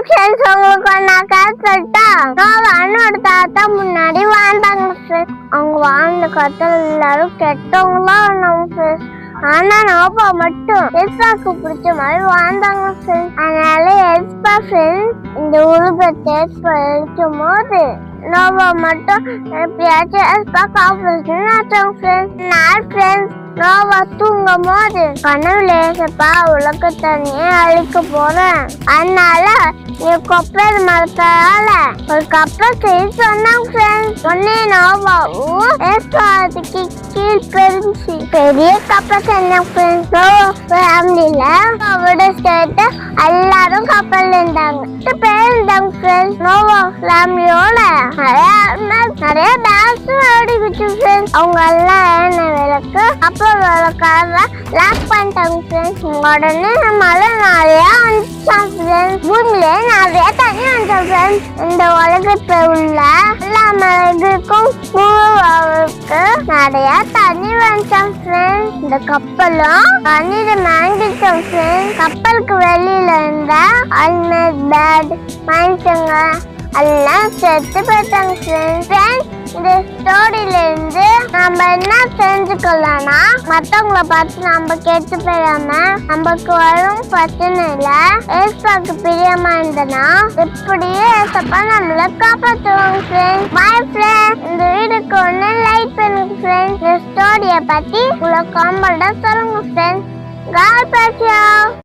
Friends உங்களுக்கு நான் கதை சொல்லிட்டா நோவான்னு ஒரு தாத்தா முன்னாடி வாழ்ந்தாங்க ஃப்ரெண்ட்ஸ். அவங்க வாழ்ந்த கதையில எல்லாரும் கெட்டவங்களா இருந்தாங்க ஃப்ரெண்ட்ஸ். ஆனா நோபா மட்டும் எஸ்பாக்கு பிடிச்ச மாதிரி வாழ்ந்தாங்க ஃப்ரெண்ட்ஸ். அதனால எஸ்பா ஃப்ரெண்ட்ஸ் இந்த உருவத்தை படிக்கும் போது நோபா மட்டும் எப்பயாச்சும் எஸ்பா காப்பாற்றாங்க ஃப்ரெண்ட்ஸ். நோவா தூங்கும் போது கனவுல ஏசப்பா உலகத்தனியே அழிக்க போறேன், அதனால நீ கொப்பரை மரத்தால ஒரு கப்பல் செய்ய சொன்னாங்க ஃப்ரெண்ட்ஸ். உடனே நோவாவும் ஏசப்பாத்துக்கு கீழ் பெரிய கப்பல் செஞ்சாங்க ஃப்ரெண்ட்ஸ். நோவா ஃபேமிலியில அவரோட சேர்த்து எல்லாரும் கப்பல் இருந்தாங்க பேர் இருந்தாங்க ஃப்ரெண்ட்ஸ். நோவா ஃபேமிலியோட நிறைய டான்ஸும் ஆடிக்கிட்டு ஃப்ரெண்ட்ஸ். அவங்க எல்லாம் என்ன விளக்கு அப்போ விளக்காக லாக் பண்ணிட்டாங்க ஃப்ரெண்ட்ஸ். உடனே மழை நிறையா வந்துச்சான் ஃப்ரெண்ட்ஸ். பூமியில நிறைய தண்ணி வந்துச்சான் ஃப்ரெண்ட்ஸ். இந்த உலகத்துல உள்ள எல்லா மலைகளுக்கும் பூவுக்கு நிறைய தண்ணி வந்துச்சான் ஃப்ரெண்ட்ஸ். இந்த கப்பலும் தண்ணியில மேங்கிச்சான் ஃப்ரெண்ட்ஸ். கப்பலுக்கு வெளியில இருந்த அல்மேட் பேட் மனுஷங்க எல்லாம் செத்து போயிட்டாங்க ஃப்ரெண்ட்ஸ். இந்த ஸ்டோரியில இருந்து நம்ம என்ன தெரிஞ்சுக்கலாம்னா மத்தவங்கள பார்த்து நம்ம கெட்டு போயிடாம நமக்கு வரும் பிரச்சனையில ஏசப்பாக்கு பிரியமா இருந்தனா எப்படியே ஏசப்பா நம்மள காப்பாற்றுவாங்க ஃப்ரெண்ட்ஸ். Bye friends. இந்த வீடியோக்கு ஒன்று லைக் பண்ணுங்க ஃப்ரெண்ட்ஸ். இந்த ஸ்டோரியை பத்தி உங்களை காமெண்டா சொல்லுங்க ஃப்ரெண்ட்ஸ். God bless you.